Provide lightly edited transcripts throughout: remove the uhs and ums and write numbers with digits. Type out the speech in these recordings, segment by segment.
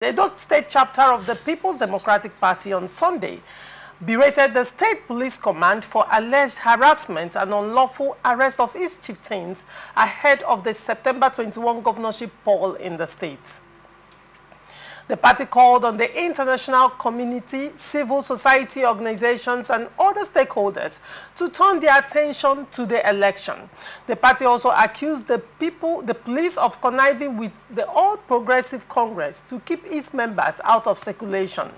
The Edo State chapter of the People's Democratic Party on Sunday berated the State Police Command for alleged harassment and unlawful arrest of its chieftains ahead of the September 21 governorship poll in the state. The party called on the international community, civil society organizations, and other stakeholders to turn their attention to the election. The party also accused the police of conniving with the All Progressive Congress to keep its members out of circulation.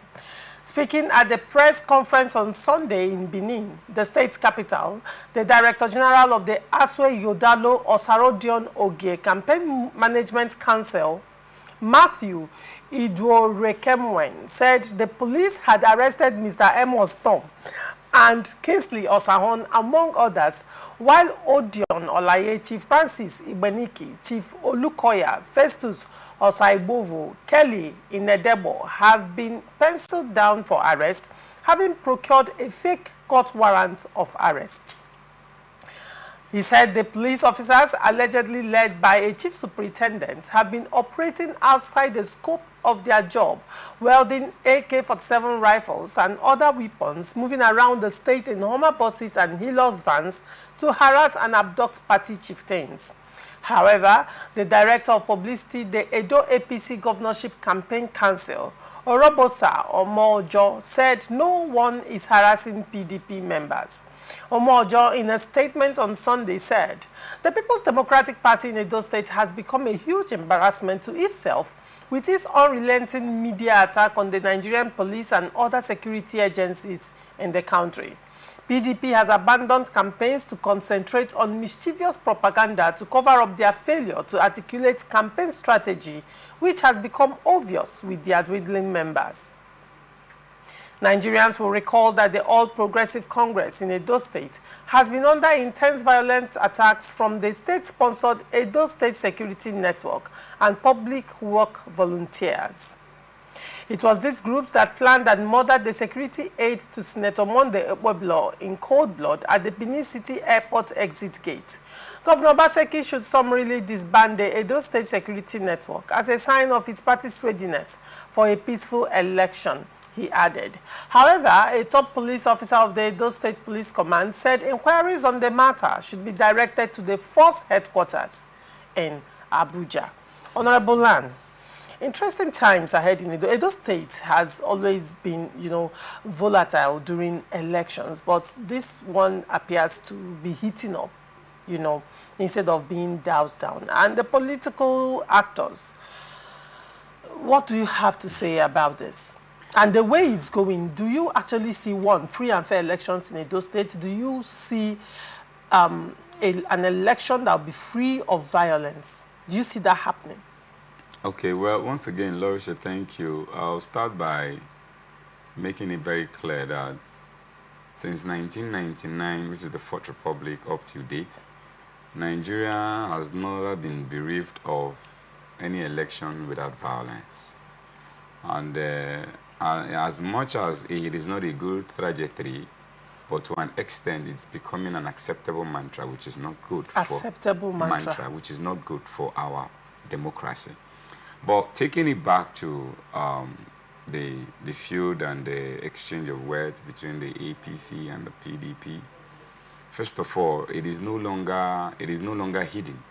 Speaking at the press conference on Sunday in Benin, the state capital, the Director General of the Aswe Yodalo Osarodion Ogie Campaign Management Council, Matthew Iduorekemwen, said the police had arrested Mr. Amos Tom and Kingsley Osahon, among others, while Odion Olaye, Chief Francis Ibeniki, Chief Olukoya, Festus Osaibovo, Kelly Inedebo have been penciled down for arrest, having procured a fake court warrant of arrest. He said the police officers, allegedly led by a chief superintendent, have been operating outside the scope of their job, wielding AK-47 rifles and other weapons, moving around the state in Hummer buses and Hilux vans to harass and abduct party chieftains. However, the director of publicity, the Edo APC Governorship Campaign Council, Orobosa Omojo, said no one is harassing PDP members. Omojo, in a statement on Sunday, said the People's Democratic Party in Edo State has become a huge embarrassment to itself with its unrelenting media attack on the Nigerian police and other security agencies in the country. PDP has abandoned campaigns to concentrate on mischievous propaganda to cover up their failure to articulate campaign strategy, which has become obvious with their dwindling members. Nigerians will recall that the All Progressive Congress in Edo State has been under intense violent attacks from the state-sponsored Edo State Security Network and public work volunteers. It was these groups that planned and murdered the security aide to Senator Monde Ekpoblo in cold blood at the Benin City Airport exit gate. Governor Baseki should summarily disband the Edo State Security Network as a sign of his party's readiness for a peaceful election, he added. However, a top police officer of the Edo State Police Command said inquiries on the matter should be directed to the force headquarters in Abuja. Honorable Lan, interesting times ahead in Edo. Edo State has always been, volatile during elections, but this one appears to be heating up, instead of being doused down. And the political actors, what do you have to say about this? And the way it's going, do you actually see, one, free and fair elections in Edo State? Do you see an election that will be free of violence? Do you see that happening? Okay, well, once again, Larisha, thank you. I'll start by making it very clear that since 1999, which is the Fourth Republic up to date, Nigeria has never been bereaved of any election without violence. And as much as it is not a good trajectory, but to an extent, it's becoming an acceptable mantra, which is not good which is not good for our democracy. But taking it back to the feud and the exchange of words between the APC and the PDP, first of all, it is no longer hidden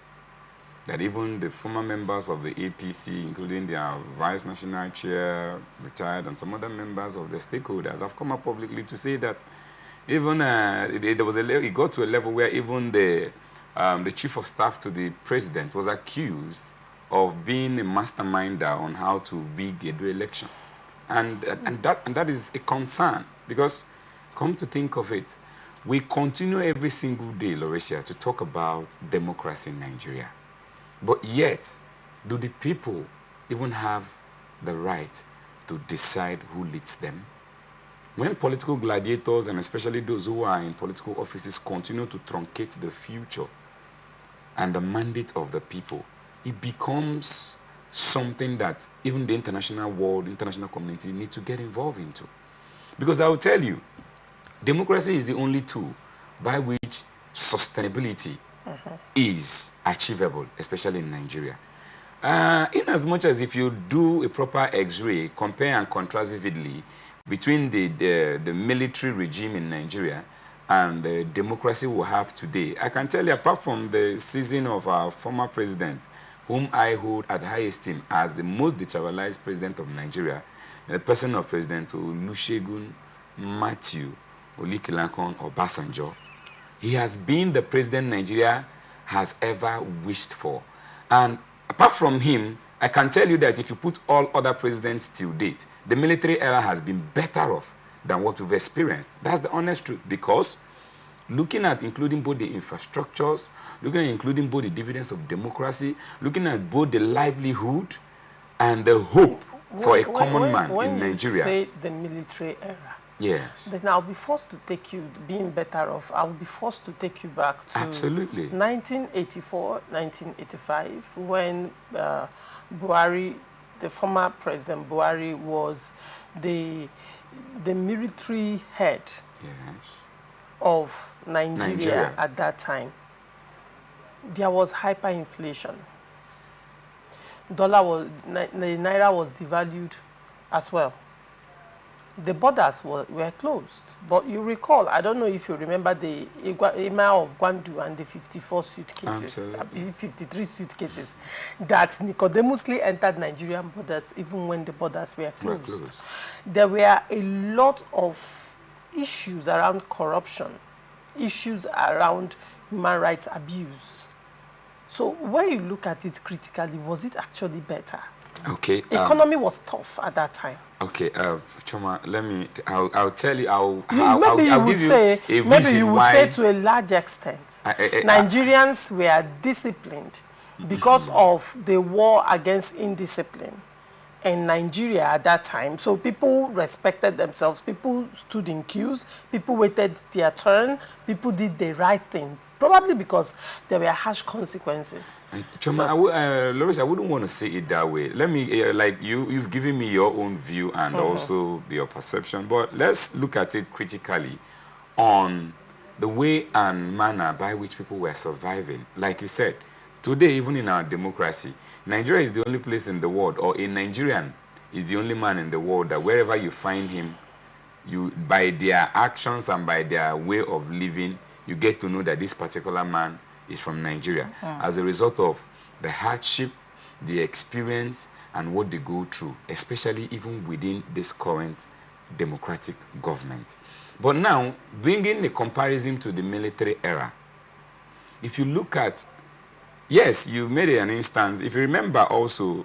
that even the former members of the APC, including their vice national chair, retired, and some other members of the stakeholders, have come up publicly to say that even it got to a level where even the chief of staff to the president was accused of being a masterminder on how to rig the election. And that is a concern, because come to think of it, we continue every single day, Lauricia, to talk about democracy in Nigeria. But yet, do the people even have the right to decide who leads them? When political gladiators, and especially those who are in political offices, continue to truncate the future and the mandate of the people, it becomes something that even the international world, international community need to get involved into. Because I will tell you, democracy is the only tool by which sustainability is achievable, especially in Nigeria. In as much as if you do a proper X-ray, compare and contrast vividly between the military regime in Nigeria and the democracy we have today, I can tell you, apart from the season of our former president, whom I hold at high esteem as the most detribalized president of Nigeria, the person of President Olusegun Matthew Olikilankon Obasanjo, he has been the president Nigeria has ever wished for. And apart from him, I can tell you that if you put all other presidents till date, the military era has been better off than what we've experienced. That's the honest truth, because looking at including both the infrastructures, looking at including both the dividends of democracy, looking at both the livelihood and the hope for a common man in Nigeria. When you say the military era, yes, then I'll be forced to take you, being better off, I'll be forced to take you back to absolutely 1984, 1985, when Buhari, the former President Buhari, was the military head, yes, of Nigeria at that time. There was hyperinflation. The naira was devalued as well. The borders were closed. But you recall, I don't know if you remember the Emir of Gwandu and the 54 suitcases, 53 suitcases that nicodemously entered Nigerian borders even when the borders were closed. There were a lot of issues around corruption, issues around human rights abuse. So when you look at it critically, was it actually better? Okay. Economy was tough at that time. Okay, Choma, I'll tell you, maybe you would say to a large extent, Nigerians were disciplined because of the war against indiscipline in Nigeria at that time. So people respected themselves, people stood in queues, people waited their turn, people did the right thing. Probably because there were harsh consequences. Choma, Loris, I wouldn't want to say it that way. Let me, like you've given me your own view and also your perception, but let's look at it critically on the way and manner by which people were surviving. Like you said, today, even in our democracy, Nigeria is the only place in the world, or a Nigerian is the only man in the world that wherever you find him, by their actions and by their way of living, you get to know that this particular man is from Nigeria as a result of the hardship, the experience, and what they go through, especially even within this current democratic government. But now, bringing the comparison to the military era, if you look at, yes, you made an instance. If you remember also,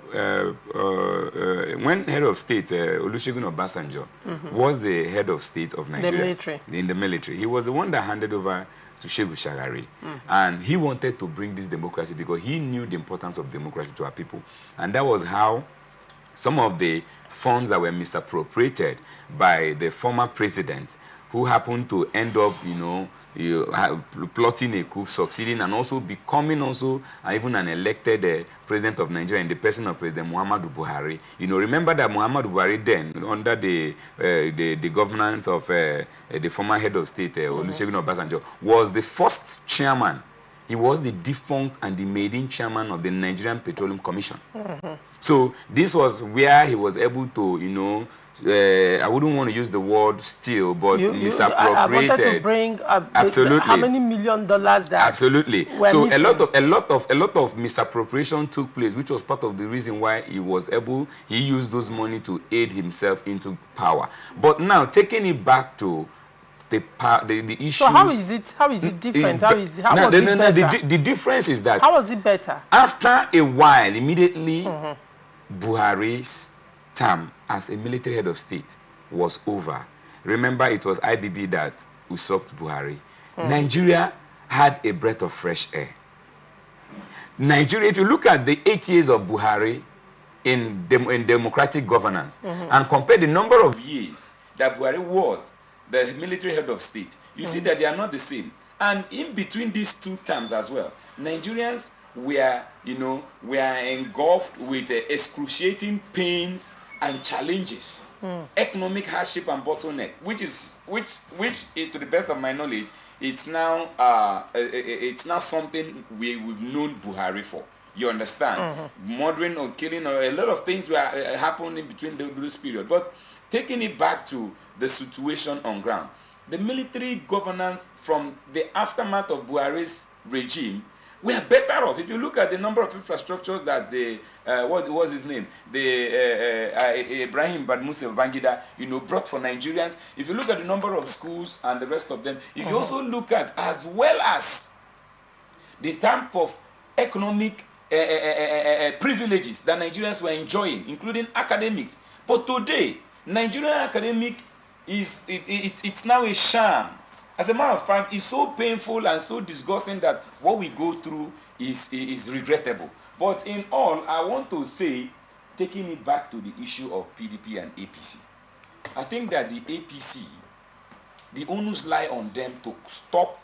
when head of state, Olusegun Obasanjo, was the head of state of Nigeria. In the military. He was the one that handed over to Shehu Shagari. And he wanted to bring this democracy because he knew the importance of democracy to our people. And that was how some of the funds that were misappropriated by the former president, who happened to end up, plotting a coup, succeeding, and also becoming even an elected president of Nigeria in the person of President Muhammadu Buhari. Remember that Muhammadu Buhari then, under the governance of the former head of state, Olusegun Obasanjo, was the first chairman. He was the defunct and the maiden chairman of the Nigerian Petroleum Commission. So this was where he was able to, I wouldn't want to use the word steal, but misappropriated. I wanted to bring absolutely how many $1 million that absolutely. So missing. a lot of misappropriation took place, which was part of the reason why he used those money to aid himself into power. But now taking it back to the issue. So how is it different? How was it better? The difference is that how was it better? After a while, immediately, Buhari's term as a military head of state was over. Remember, it was IBB that usurped Buhari. Nigeria had a breath of fresh air. Nigeria, if you look at the 8 years of Buhari in democratic governance and compare the number of years that Buhari was the military head of state, you see that they are not the same. And in between these two terms as well, Nigerians were engulfhed with excruciating pains and challenges, economic hardship and bottleneck, which to the best of my knowledge, it's now something we've known Buhari for. You understand? Murdering or killing or a lot of things were happening between those periods. But taking it back to the situation on ground, the military governance from the aftermath of Buhari's regime, we are better off. If you look at the number of infrastructures that the what was his name, the Ibrahim Badmuse Babangida, brought for Nigerians. If you look at the number of schools and the rest of them, if you also look at as well as the type of economic privileges that Nigerians were enjoying, including academics. But today, Nigerian academic it's now a sham. As a matter of fact, it's so painful and so disgusting that what we go through is regrettable. But in all, I want to say, taking it back to the issue of PDP and APC, I think that the APC, the onus lie on them to stop,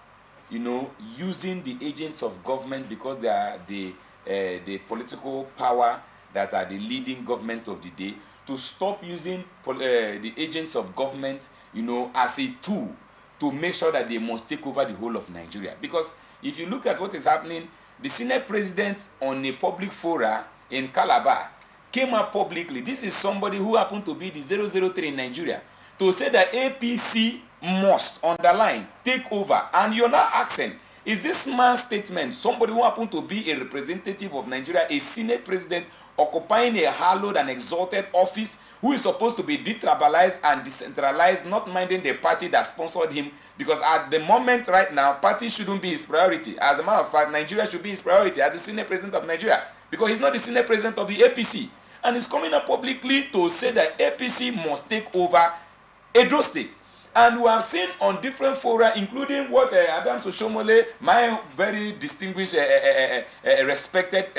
using the agents of government because they are the political power that are the leading government of the day, to stop using the agents of government, as a tool to make sure that they must take over the whole of Nigeria. Because if you look at what is happening, the Senate president on a public forum in Calabar came up publicly. This is somebody who happened to be the 003 in Nigeria, to say that APC must, underline, take over. And you're now asking, is this man's statement somebody who happened to be a representative of Nigeria, a Senate president, occupying a hallowed and exalted office, who is supposed to be detribalized and decentralized, not minding the party that sponsored him? Because at the moment right now, party shouldn't be his priority. As a matter of fact, Nigeria should be his priority as the Senate president of Nigeria, because he's not the Senate president of the APC. And he's coming up publicly to say that APC must take over Edo State. And we have seen on different fora, including what Adams Oshomole, my very distinguished, respected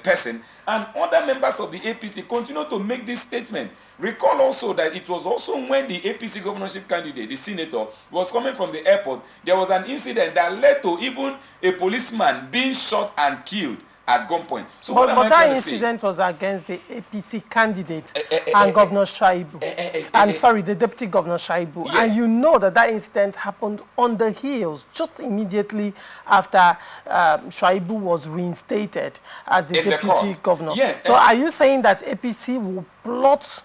person, and other members of the APC continue to make this statement. Recall also that it was also when the APC governorship candidate, the senator, was coming from the airport, there was an incident that led to even a policeman being shot and killed at gunpoint. So but that incident was against the APC candidate and Governor Shaibu. The Deputy Governor Shaibu. Yes. And you know that incident happened on the heels, just immediately after Shaibu was reinstated as the Deputy Governor. Yes. So are you saying that APC will plot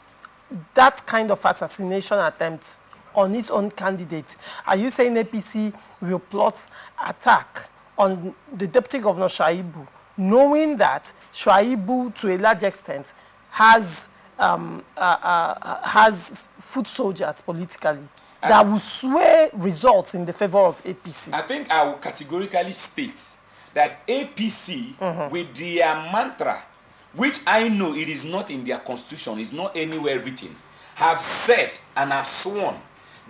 that kind of assassination attempt on its own candidate? Are you saying APC will plot attack on the Deputy Governor Shaibu, knowing that Shaibu, to a large extent, has foot soldiers politically that will sway results in the favor of APC? I think I will categorically state that APC, with their mantra, which I know it is not in their constitution, it's not anywhere written, have said and have sworn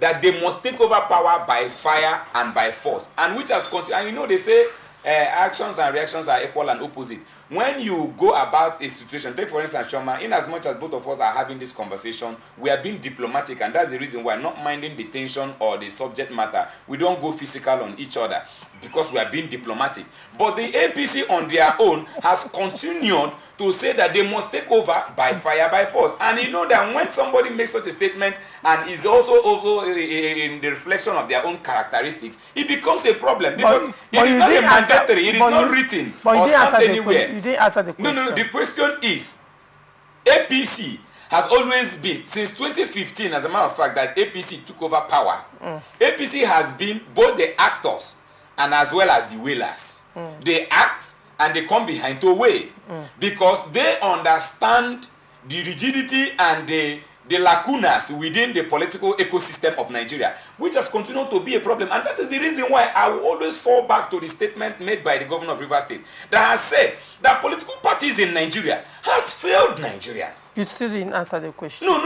that they must take over power by fire and by force, and which has continued. And they say, actions and reactions are equal and opposite. When you go about a situation, take for instance, Choma, in as much as both of us are having this conversation, we are being diplomatic, and that's the reason why, not minding the tension or the subject matter, we don't go physical on each other, because we are being diplomatic. But the APC on their own has continued to say that they must take over by fire, by force. And you know that when somebody makes such a statement and is also in the reflection of their own characteristics, it becomes a problem, because it is not mandatory, it is not written or stamped anywhere. You didn't answer the question. No, the question is, APC has always been, since 2015, as a matter of fact, that APC took over power. APC has been both the actors and as well as the wailers. They act and they come behind to weigh, because they understand the rigidity and the lacunas within the political ecosystem of Nigeria, which has continued to be a problem. And that is the reason why I will always fall back to the statement made by the governor of Rivers State, that has said that political parties in Nigeria has failed Nigerians. You still didn't answer the question. No.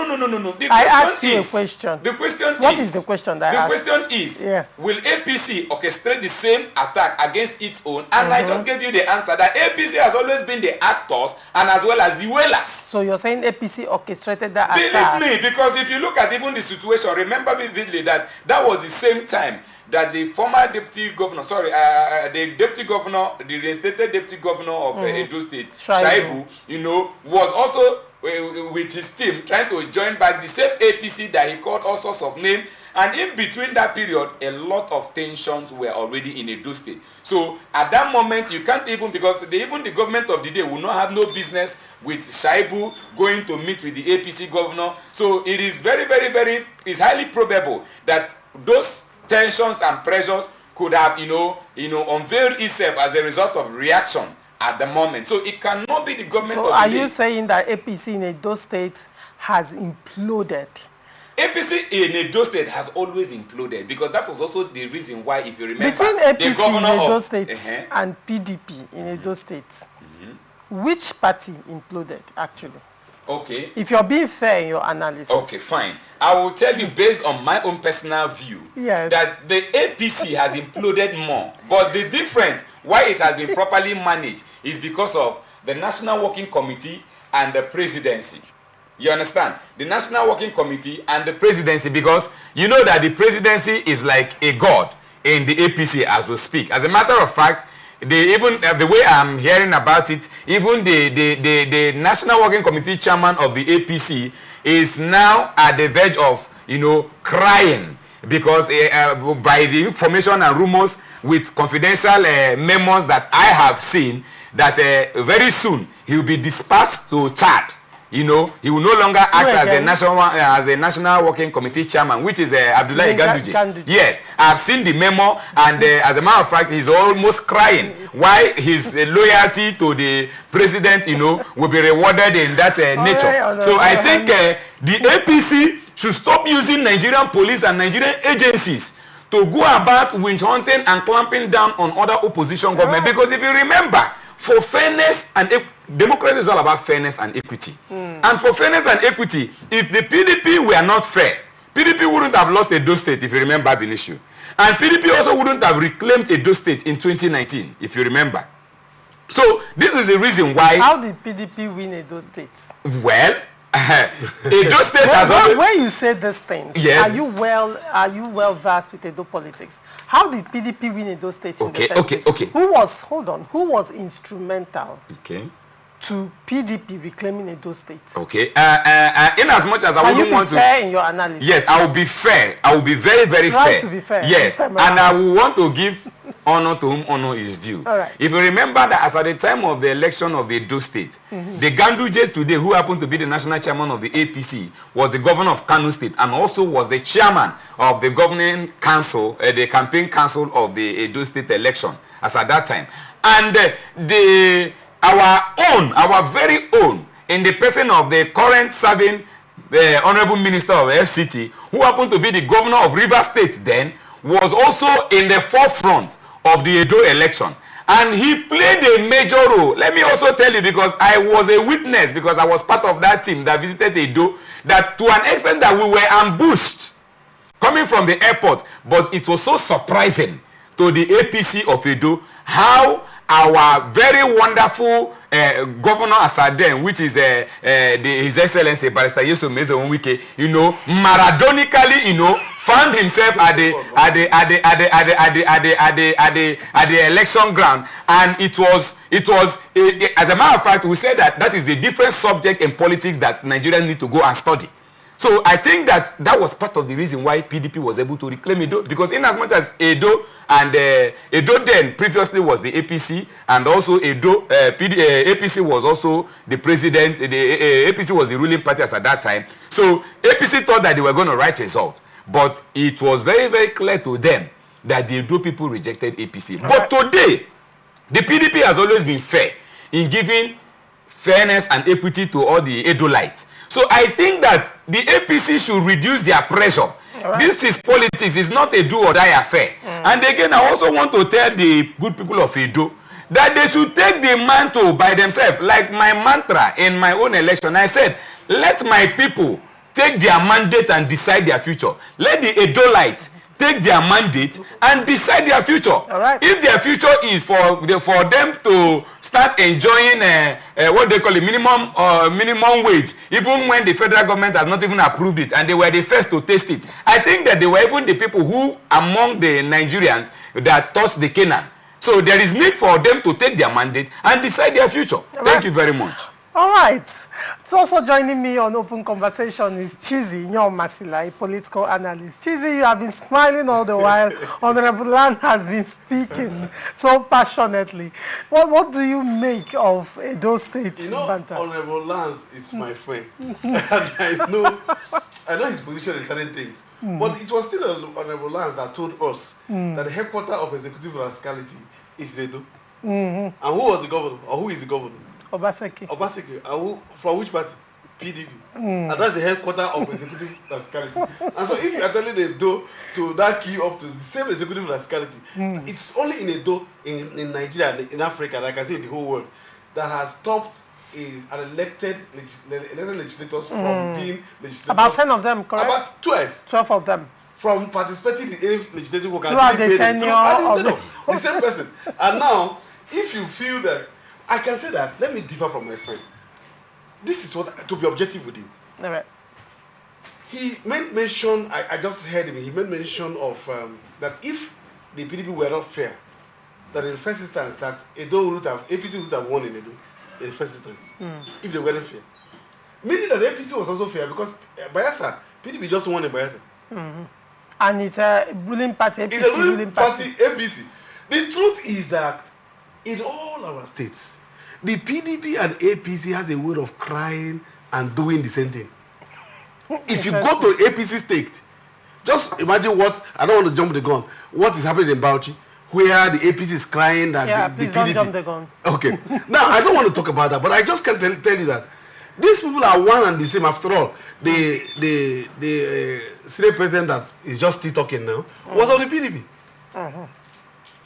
I asked you a question. The question What is the question that I asked? The question is, yes, will APC orchestrate the same attack against its own? And I just gave you the answer that APC has always been the actors and as well as the wailers. So you're saying APC orchestrated that attack? Believe me, because if you look at even the situation, remember vividly that was the same time that the former deputy governor, the deputy governor, the reinstated deputy governor of Edo State, Shaibu, was also with his team, trying to join back the same APC that he called all sorts of names. And in between that period, a lot of tensions were already in Edo State. So at that moment, you can't even, because even the government of the day will not have no business with Shaibu going to meet with the APC governor. So it is it's highly probable that those tensions and pressures could have, unveiled itself as a result of reaction at the moment. So it cannot be the government of the day. So are you saying that APC in Edo State has imploded? APC in Edo State has always imploded, because that was also the reason why, if you remember, between APC the governor in Edo of State and PDP in Edo State, which party imploded actually? Okay. If you're being fair in your analysis. Okay, fine. I will tell you based on my own personal view that the APC has imploded more. But the difference why it has been properly managed is because of the National Working Committee and the presidency. You understand? The National Working Committee and the presidency, because you know that the presidency is like a god in the APC as we speak. As a matter of fact, even the way I'm hearing about it, even the National Working Committee chairman of the APC is now at the verge of, crying, because by the information and rumors with confidential memos that I have seen, that very soon he will be dispatched to Chad. He will no longer act as the National Working Committee chairman, which is Abdullahi Ganduje. Yes, I've seen the memo, and as a matter of fact, he's almost crying. Why his loyalty to the president, will be rewarded in that nature. So I think the APC should stop using Nigerian police and Nigerian agencies to go about witch hunting and clamping down on other opposition government. Because if you remember, for fairness and democracy is all about fairness and equity. And for fairness and equity, if the PDP were not fair, PDP wouldn't have lost Edo State, if you remember Binishu. And PDP also wouldn't have reclaimed Edo State in 2019, if you remember. So this is the reason why. How did PDP win Edo State? Well, Edo State has always. When you say these things, yes. Are you well versed with Edo politics? How did PDP win Edo State in the first place? Okay. Who was instrumental? Okay. To PDP reclaiming Edo State. Okay. In as much as I wouldn't want to. Can you be fair in your analysis? Yes, I will be fair. I will be very, very fair. Try to be fair. Yes, and I will want to give honor to whom honor is due. All right. If you remember that as at the time of the election of the Edo State, the Ganduje today, who happened to be the national chairman of the APC, was the governor of Kano State and also was the chairman of the governing council, the campaign council of the Edo State election as at that time. And our very own, in the person of the current serving Honorable Minister of FCT, who happened to be the governor of Rivers State then, was also in the forefront of the Edo election. And he played a major role. Let me also tell you, because I was a witness, because I was part of that team that visited Edo, that to an extent that we were ambushed coming from the airport. But it was so surprising to the APC of Edo how our very wonderful governor Asaden, which is His Excellency Barrister Yeso Mezo Nwike, maradonically, found himself at the election ground, and it was as a matter of fact, we said that is a different subject in politics that Nigerians need to go and study. So I think that was part of the reason why PDP was able to reclaim Edo, because in as much as Edo and Edo then previously was the APC, and also APC was also the president, the APC was the ruling party at that time. So APC thought that they were going to write result, but it was very, very clear to them that the Edo people rejected APC. But today, the PDP has always been fair in giving fairness and equity to all the Edolites. So I think that the APC should reduce their pressure. Right. This is politics. It's not a do or die affair. And again, I also want to tell the good people of Edo that they should take the mantle by themselves. Like my mantra in my own election, I said, let my people take their mandate and decide their future. Let the Edolite take their mandate and decide their future. Right. If their future is for them to start enjoying what they call a minimum wage, even when the federal government has not even approved it, and they were the first to taste it, I think that they were even the people who, among the Nigerians, that touched the Canaan. So there is need for them to take their mandate and decide their future. Right. Thank you very much. All right. So also joining me on Open Conversation is Chizi Masila, a political analyst. Chizi, you have been smiling all the while. Honorable Land has been speaking so passionately. What do you make of Edo State banter? Honorable Land is my friend. And I know his position in certain things. But it was still Honorable Land that told us that the headquarters of executive rascality is Edo. And who was the governor? Or who is the governor? Obaseki. From which party? PDP. And that's the headquarters of executive rascality. And so if you are telling Edo to that key up to the same executive rascality, it's only in Edo, in Nigeria, in Africa, like I say in the whole world, that has stopped an elected legislators from being legislators. About 10 of them, correct? About 12. 12 of them. From participating in any legislative work. Throughout the tenure of the same person. And now, if you feel that, I can say that, let me differ from my friend. This is what, to be objective with him. All right. He made mention, I just heard him, he made mention of that if the PDP were not fair, that in the first instance, that APC would have won in Edo, in the first instance, if they weren't fair. Meaning that the APC was also fair because Bayelsa, PDP just won in Bayelsa. And it's a ruling party, APC. It's a ruling party, APC. The truth is that in all our states, the PDP and APC has a way of crying and doing the same thing. If you go to APC state, just imagine what, I don't want to jump the gun, what is happening in Bauchi, where the APC is crying that the PDP... don't jump the gun. Okay. Now, I don't want to talk about that, but I just can tell you that these people are one and the same. After all, the Senate president that is just still talking now was on the PDP.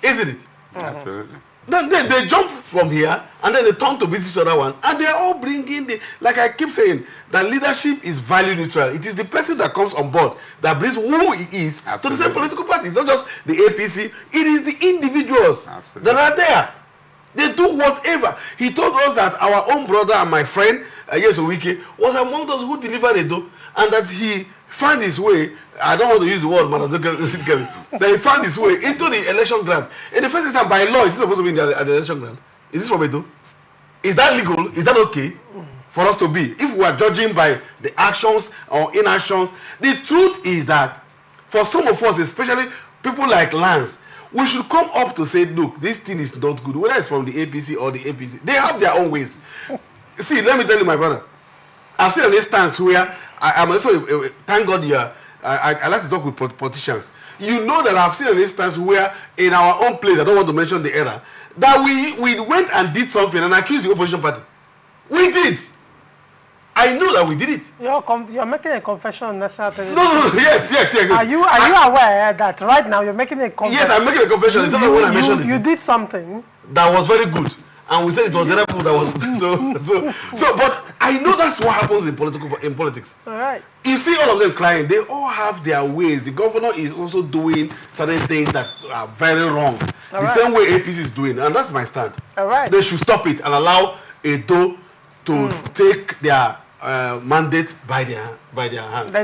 Isn't it? Absolutely. Then they jump from here and then they turn to beat this other one, and they are all bringing like I keep saying, that leadership is value neutral. It is the person that comes on board that brings who he is to the same political party. It's not just the APC, it is the individuals that are there. They do whatever. He told us that our own brother and my friend, Yesowike, was among those who delivered Edo, and that he found his way, I don't want to use the word, that he found his way into the election ground. In the first instance, by law, is it supposed to be in the election ground? Is this from Edo? Is that legal? Is that okay for us to be? If we are judging by the actions or inactions, the truth is that for some of us, especially people like Lance, we should come up to say, look, this thing is not good, whether it's from the APC or the APC. They have their own ways. See, let me tell you, my brother, I've seen an instance where I'm also, thank God you are, I like to talk with politicians. You know that I've seen an instance where in our own place, I don't want to mention the era, that we went and did something and accused the opposition party. We did. I know that we did it. You're making a confession on national television. No, yes. Are you aware that right now you're making a confession? Yes, I'm making a confession. It's not when I mentioned it. You did something that was very good. And we said it was the other people that was good. So, but I know that's what happens in politics. All right. You see all of them crying. They all have their ways. The governor is also doing certain things that are very wrong. Same way APC is doing. And that's my stand. All right. They should stop it and allow Edo to take their mandate by their hand.